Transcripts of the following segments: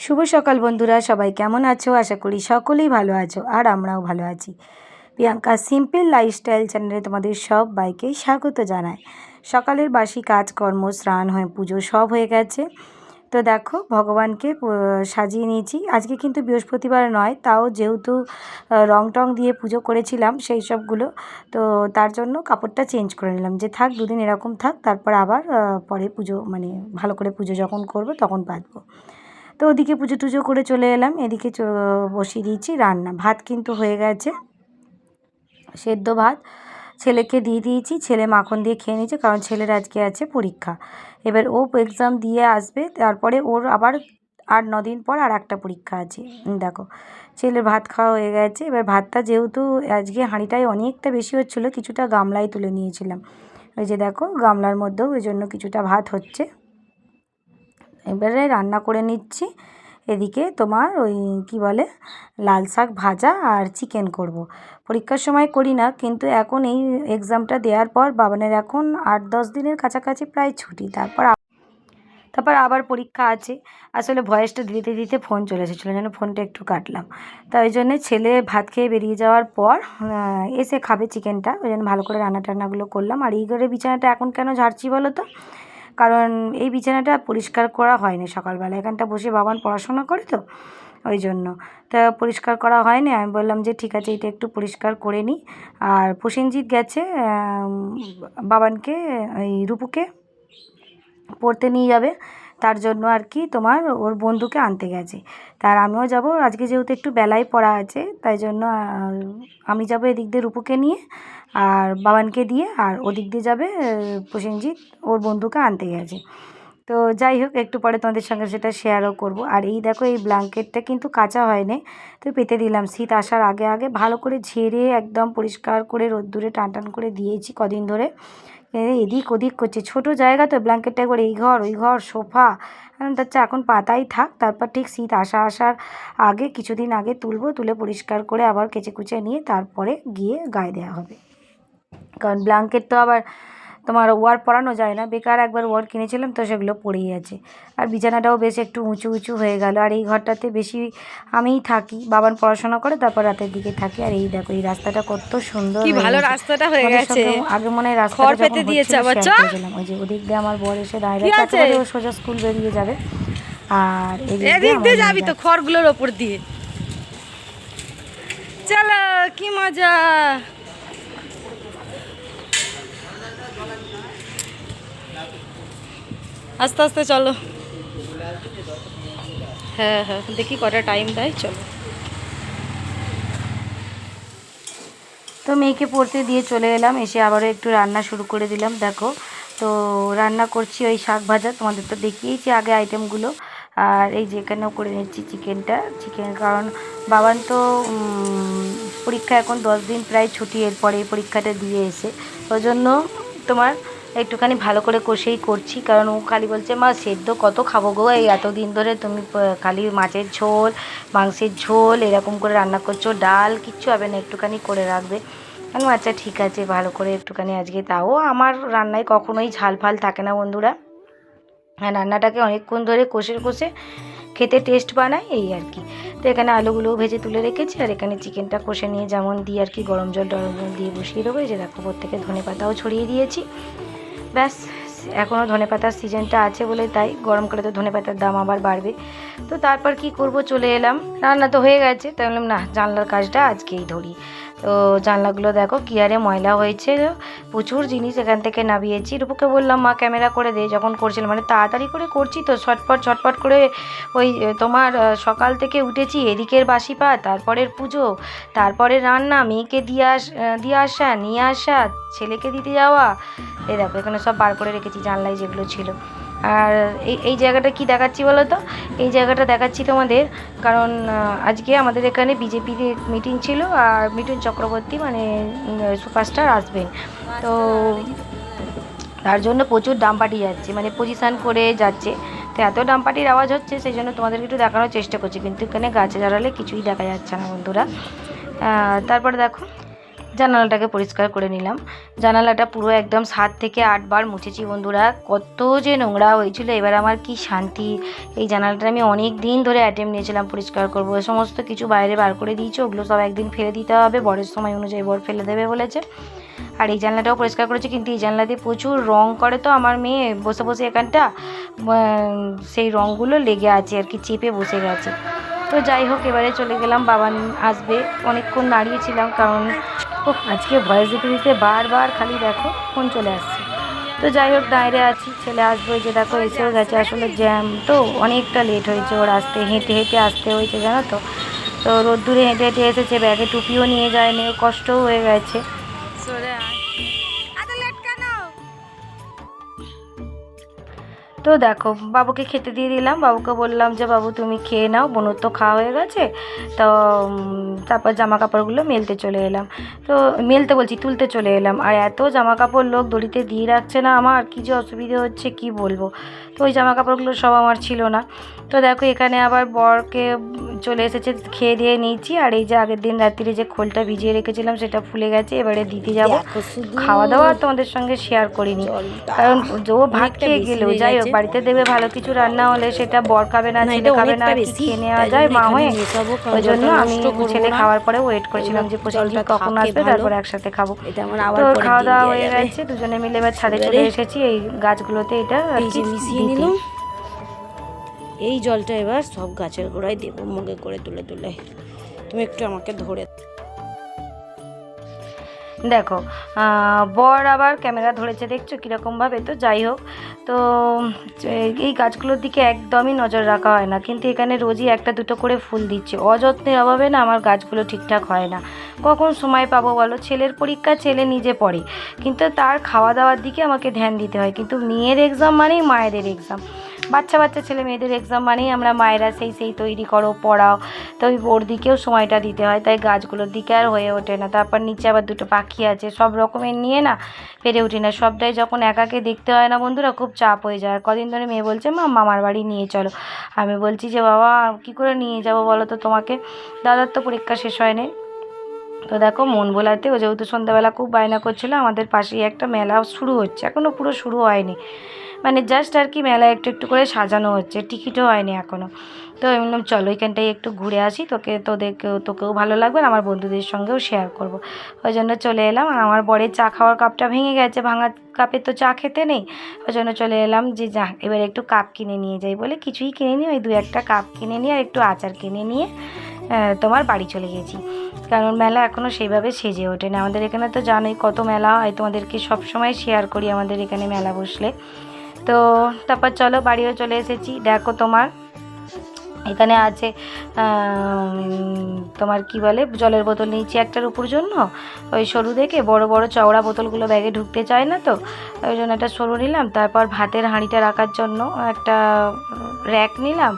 শুভ সকাল বন্ধুরা, সবাই কেমন আছো? আশা করি সকলেই ভালো আছো আর আমরাও ভালো আছি। প্রিয়াঙ্কা সিম্পল লাইফস্টাইল চ্যানেলে তোমাদের সবাইকেই স্বাগত জানাই। সকালের বাসি কাজকর্ম, স্নান হয়ে পুজো সব হয়ে গেছে। তো দেখো ভগবানকে সাজিয়ে নিয়েছি। আজকে কিন্তু বৃহস্পতিবার নয়, তাও যেহেতু রং টং দিয়ে পুজো করেছিলাম সেই সবগুলো, তো তার জন্য কাপড়টা চেঞ্জ করে নিলাম যে থাক দুদিন এরকম থাক, তারপর আবার পরে পুজো মানে ভালো করে পুজো যখন করব তখন বাঁধবো। তো ওদিকে পুজো টুজো করে চলে এলাম, এদিকে বসিয়ে দিয়েছি রান্না। ভাত কিন্তু হয়ে গেছে, সেদ্ধ ভাত ছেলেকে দিয়ে দিয়েছি। ছেলে মাখন দিয়ে খেয়ে নিয়েছে, কারণ ছেলের আজকে আছে পরীক্ষা। এবার ও এক্সাম দিয়ে আসবে, তারপরে ওর আবার 8-9 দিন পর আর একটা পরীক্ষা আছে। দেখো ছেলের ভাত খাওয়া হয়ে গেছে। এবার ভাতটা যেহেতু আজকে হাঁড়িটায় অনেকটা বেশি হচ্ছিলো, কিছুটা গামলায় তুলে নিয়েছিলাম। ওই যে দেখো গামলার মধ্যেও ওই জন্য কিছুটা ভাত হচ্ছে। এবারে রান্না করে নিচ্ছি। এদিকে তোমার ওই কি বলে লাল শাক ভাজা আর চিকেন করব। পরীক্ষার সময় করি না, কিন্তু এখন এই এক্সামটা দেওয়ার পর বাবানের এখন 8-10 দিনের কাছাকাছি প্রায় ছুটি, তারপর আবার পরীক্ষা আছে। আসলে ভয়েসটা দিতে দিতে ফোন চলে এসেছিলো, যেন ফোনটা একটু কাটলাম। তাই ওই জন্যে ছেলে ভাত খেয়ে বেরিয়ে যাওয়ার পর এসে খাবে চিকেনটা, ওই জন্য ভালো করে রান্না টান্নাগুলো করলাম। আর এই ঘরে বিছানাটা এখন কেন ঝাড়ছি বলো তো? কারণ এই বিছানাটা পরিষ্কার করা হয়নি সকালবেলা, এখানটা বসে বাবান পড়াশোনা করে তো ওই জন্য। তা পরিষ্কার করা হয়নি, আমি বললাম যে ঠিক আছে এটা একটু পরিষ্কার করে নিই। আর প্রসেনজিৎ গেছে বাবানকে এই রূপুকে পড়তে নিয়ে যাবে, তার জন্য আর কি তোমার ওর বন্ধুকে আনতে গেছে। তার আমিও যাব, আজকে যেহেতু একটু বেলায় পড়া আছে তাই জন্য আমি যাব এদিক দিয়ে রূপুকে নিয়ে আর বাবানকে দিয়ে, আর ওদিক দিয়ে যাবে প্রসেনজিৎ ওর বন্ধুকে আনতে গেছে। তো যাই হোক, একটু পরে তোমাদের সঙ্গে সেটা শেয়ারও করব। আর এই দেখো এই ব্ল্যাঙ্কেটটা কিন্তু কাচা হয়নি, তো পেতে দিলাম। শীত আসার আগে আগে ভালো করে ঝেড়ে একদম পরিষ্কার করে রোদ্দুরে টান টান করে দিয়েছি কদিন ধরে। এদিক ওদিক করছে, ছোটো জায়গা তো, ব্ল্যাঙ্কেটটা একবার এই ঘর ওই ঘর সোফা, হচ্ছে এখন পাতাই থাক, তারপর ঠিক শীত আসার আগে কিছুদিন আগে তুলবো, তুলে পরিষ্কার করে আবার কেচে কুচে নিয়ে তারপরে গিয়ে গায়ে দেওয়া হবে। কারণ ব্ল্যাঙ্কেট তো আবার তোমার ওয়ার পরানো যায় না, বেকার একবার ওয়ার কিনেছিলাম তো সেগুলো পড়েই আছে। আর বিছানাটাও বেশ একটু উঁচু উঁচু হয়ে গেল। আর এই ঘরটাতে বেশি আমিই থাকি, বাবান পড়াশোনা করে তারপর রাতের দিকে থাকি। আর এই দেখো এই রাস্তাটা কত সুন্দর, কি ভালো রাস্তাটা হয়ে গেছে। আগে মনে হয় রাস্তাটা যখন হচ্ছিল শেয়ার করেছিলাম। ওই যে ওদিক দিয়ে আমার বর এসে দাঁড়িয়ে আছে, ও সোজা স্কুল বেরিয়ে যাবে। আর এদিক দিয়ে যাবি তো খড়গুলোর ওপর দিয়ে। চলো কি মজা। আস্তে আস্তে চলো। হ্যাঁ হ্যাঁ, দেখি কটা টাইম দেয়, চলো। তো মেয়েকে পড়তে দিয়ে চলে এলাম, এসে আবারও একটু রান্না শুরু করে দিলাম। দেখো তো রান্না করছি ওই শাক ভাজা, তোমাদের তো দেখিয়েছি আগে আইটেমগুলো। আর এই যে এখানেও করে নিচ্ছি চিকেন, কারণ বাবান তো পরীক্ষা এখন 10 দিন প্রায় ছুটি, এরপরে এই পরীক্ষাটা দিয়ে এসে ওই জন্য তোমার একটুখানি ভালো করে কষেই করছি। কারণ ও খালি বলছে মা সেদ্ধ কত খাবো গো, এই এতদিন ধরে তুমি খালি মাছের ঝোল মাংসের ঝোল এরকম করে রান্না করছো, ডাল কিচ্ছু হবে না, একটুখানি করে রাখবে। আমি আচ্ছা ঠিক আছে ভালো করে একটুখানি আজকে। তাও আমার রান্নায় কখনোই ঝাল ফাল থাকে না বন্ধুরা, হ্যাঁ রান্নাটাকে অনেকক্ষণ ধরে কষে কষে খেতে টেস্ট বানাই এই আর কি। তো এখানে আলুগুলোও ভেজে তুলে রেখেছি, আর এখানে চিকেনটা কষে নিয়ে যেমন দিই আর কি, গরম জল দিয়ে বসিয়ে দেবো। এই যে দেখো প্রত্যেকে ধনে পাতাও ছড়িয়ে দিয়েছি, ব্যাস। এখনও ধনে পাতার সিজনটা আছে বলে তাই, গরমকালে তো ধনে পাতার দাম আবার বাড়বে। তো তারপর কি করব, চলে এলাম, রান্না তো হয়ে গেছে, তাই বললাম না জানলার কাজটা আজকেই ধরি। তো জানলাগুলো দেখো কি আরে ময়লা হয়েছে, প্রচুর জিনিস এখান থেকে নামিয়েছি। রূপুকে বললাম মা ক্যামেরা করে দে, যখন করছিলাম মানে তাড়াতাড়ি করে করছি তো, ছটপট করে ওই তোমার সকাল থেকে উঠেছি, এদিকের বাসি পা, তারপরের পুজো, তারপরে রান্না, মেয়েকে দিয়ে আসা নিয়ে আসা, ছেলেকে দিতে যাওয়া। এই দেখো এখানে সব বার করে রেখেছি জানলায় যেগুলো ছিল। আর এই জায়গাটা কি দেখাচ্ছি বলো তো, এই জায়গাটা দেখাচ্ছি তোমাদের কারণ আজকে আমাদের এখানে বিজেপির মিটিং ছিল, আর মিঠুন চক্রবর্তী মানে সুপারস্টার আসবেন, তো তার জন্য প্রচুর ডামপাটি যাচ্ছে, মানে পজিশান করে যাচ্ছে। তো এত ডামপাটির আওয়াজ হচ্ছে, সেই জন্য তোমাদেরকে একটু দেখানোর চেষ্টা করছি, কিন্তু এখানে গাছে দাঁড়ালে কিছুই দেখা যাচ্ছে না বন্ধুরা। তারপরে দেখো জানালাটাকে পরিষ্কার করে নিলাম। জানালাটা পুরো একদম 7 থেকে 8 বার মুছেছি বন্ধুরা। কত যে নোংরা হয়েছিল, এবার আমার কি শান্তি। এই জানালাটা আমি অনেক দিন ধরে অ্যাটেম্প নিয়েছিলাম পরিষ্কার করবো, সমস্ত কিছু বাইরে বার করে দিয়েছি, ওগুলো সব একদিন ফেলে দিতে হবে, বরের সময় অনুযায়ী বর ফেলে দেবে বলেছে। আর এই জানলাটাও পরিষ্কার করেছি, কিন্তু এই জানলা দিয়ে প্রচুর রং করে তো আমার মেয়ে, বসে বসে এখানটা সেই রঙগুলো লেগে আছে আর কি, চেপে বসে গেছে। তো যাই হোক, এবারে চলে গেলাম, বাবা আসবে, অনেকক্ষণ দাঁড়িয়েছিলাম, কারণ আজকে ভয়েস দিতে দিতে বারবার খালি দেখো ফোন চলে আসছে। তো যাই হোক, দাঁড়িয়ে আছি, ছেলে আসবে, যে দেখো এসেও গেছে। আসলে জ্যাম তো অনেকটা লেট হয়েছে ওর আসতে, হেঁটে হেঁটে আসতে হয়েছে জানো তো। তো রোদ্দুরে হেঁটে হেঁটে এসেছে, ব্যাগে টুপিও নিয়ে যায়নি, কষ্টও হয়ে গেছে। তো দেখো, বাবুকে খেতে দিয়ে দিলাম, বাবুকে বললাম যে বাবু তুমি খেয়ে নাও, বোনের তো খাওয়া হয়ে গেছে। তো তারপর জামা কাপড়গুলো মেলতে চলে এলাম। তো মেলতে বলছি, তুলতে চলে এলাম। আর এত জামা কাপড় লোক দড়িতে দিয়ে রাখছে না, আমার কী যে অসুবিধে হচ্ছে কি বলবো। তো ওই জামা কাপড়গুলো সব আমার ছিল না। তো দেখো, এখানে আবার বরকে চলে এসেছে, খেয়ে দিয়ে নিয়েছি। আর এই যে আগের দিন রাত্রিরে যে খোলটা ভিজিয়ে রেখেছিলাম সেটা ফুলে গেছে, এবারে দিতে যাব। খাওয়া দাওয়া তোমাদের সঙ্গে শেয়ার করিনি, কারণ ও ভাত খেয়ে গেলেও যাই হোক, বাড়িতে দেবে ভালো কিছু রান্না হলে সেটা বর খাবে না, ছেলে খাবে না, কি খেয়ে নেওয়া যায় মা হয়ে। ওই জন্য আমি ছেলে খাওয়ার পরে ওয়েট করেছিলাম যে প্রসেনজিৎ কখন আসবে, তারপর একসাথে খাবো। তো খাওয়া দাওয়া হয়ে গেছে, দুজনে মিলে এবার ছাদে চলে এসেছি এই গাছগুলোতে, এটা এই যে মিশিয়ে নিলাম, এই জলটা এবার সব গাছের গোড়ায় দেবো, মুখে করে তুলে তুলে। তুমি একটু আমাকে ধরে দেখো, বর আবার ক্যামেরা ধরেছে, দেখছো কীরকমভাবে। তো যাই হোক, তো এই গাছগুলোর দিকে একদমই নজর রাখা হয় না, কিন্তু এখানে রোজই একটা দুটো করে ফুল দিচ্ছে। অযত্নের অভাবে না আমার গাছগুলো ঠিকঠাক হয় না। কখন সময় পাবো বলো, ছেলের পরীক্ষা, ছেলে নিজে পড়ে, কিন্তু তার খাওয়া দাওয়ার দিকে আমাকে ধ্যান দিতে হয়। কিন্তু মেয়ের এক্সাম মানেই মায়েদের এক্সাম, বাচ্চা বাচ্চা ছেলে মেয়েদের এক্সাম মানেই আমরা মায়েরা সেই তৈরি করো, পড়াও। তো ওর দিকেও সময়টা দিতে হয়, তাই গাছগুলোর দিকে আর হয়ে ওঠে না। তারপর নিচে আবার দুটো পাখি আছে, সব রকমের নিয়ে না পেরে উঠি না। সবটাই যখন একাকে দেখতে হয় না বন্ধুরা, খুব চাপ হয়ে যায়। আর কদিন ধরে মেয়ে বলছে মা মামার বাড়ি নিয়ে চলো। আমি বলছি যে বাবা কী করে নিয়ে যাবো বলো তো তোমাকে, দাদার তো পরীক্ষা শেষ হয়নি। তো দেখো, মন ভোলাতে ও যেহেতু সন্ধ্যাবেলা খুব বায়না করছিলো, আমাদের পাশেই একটা মেলা শুরু হচ্ছে, এখনও পুরো শুরু হয়নি, মানে জাস্ট আর কি মেলা একটু একটু করে সাজানো হচ্ছে, টিকিটও হয়নি এখনও। তো আমি বললাম চলো এখানটায় একটু ঘুরে আসি, তোকেও ভালো লাগবে, আর আমার বন্ধুদের সঙ্গেও শেয়ার করব। ওই জন্য চলে এলাম। আর আমার বরের চা খাওয়ার কাপটা ভেঙে গেছে, ভাঙা কাপে তো চা খেতে নেই। ওই জন্য চলে এলাম যে যা এবার একটু কাপ কিনে নিয়ে যাই বলে, কিছুই কিনে নিই, ওই 2-1টা কাপ কিনে নিয়ে আর একটু আচার কিনে নিয়ে তোমার বাড়ি চলে গেছি। কারণ মেলা এখনও সেইভাবে সেজে ওঠেনি। আমাদের এখানে তো জানোই কত মেলা হয়, তোমাদেরকে সবসময় শেয়ার করি আমাদের এখানে মেলা বসলে। তো তারপর চলো বাড়িও চলে এসেছি। দেখো তোমার এখানে আছে তোমার কি বলে, জলের বোতল নিয়েছি একটার উপর জন্য, ওই সরু দেখে, বড় বড় চওড়া বোতলগুলো ব্যাগে ঢুকতে চায় না, তো ওই জন্য একটা সরু নিলাম। তারপর ভাতের হাঁড়িটা রাখার জন্য একটা র্যাক নিলাম,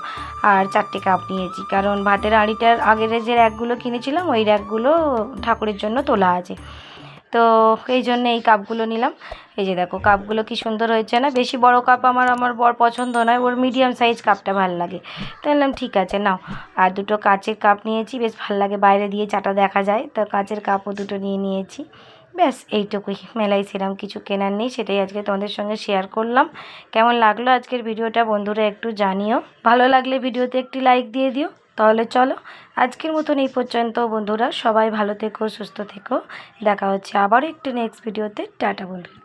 আর 4টে কাপ নিয়েছি, কারণ ভাতের হাঁড়িটার আগের যে র্যাকগুলো কিনেছিলাম ওই র্যাকগুলো ঠাকুরের জন্য তোলা আছে, তো এই জন্য এই কাপগুলো নিলাম। এই যে দেখো কাপগুলো কি সুন্দর হয়েছে না, বেশি বড় কাপ আমার বর পছন্দ নয়, ওর মিডিয়াম সাইজ কাপটা ভালো লাগে। তো বললাম ঠিক আছে নাও। আর দুটো কাচের কাপ নিয়েছি, বেশ ভালো লাগে, বাইরে দিয়ে চাটা দেখা যায়, তো কাচের কাপও দুটো নিয়ে নিয়েছি। ব্যাস এইটুকুই, মেলায় সেরকম কিছু কেনার নেই, সেটাই আজকে তোমাদের সঙ্গে শেয়ার করলাম। কেমন লাগলো আজকের ভিডিওটা বন্ধুরা একটু জানিও, ভালো লাগলে ভিডিওতে একটি লাইক দিয়ে দিও। তাহলে চলো আজকের মতন এই পর্যন্ত বন্ধুরা, সবাই ভালো থেকো, সুস্থ থেকো, দেখা হচ্ছে আবারও একটু নেক্সট ভিডিওতে। টাটা বন্ধুরা।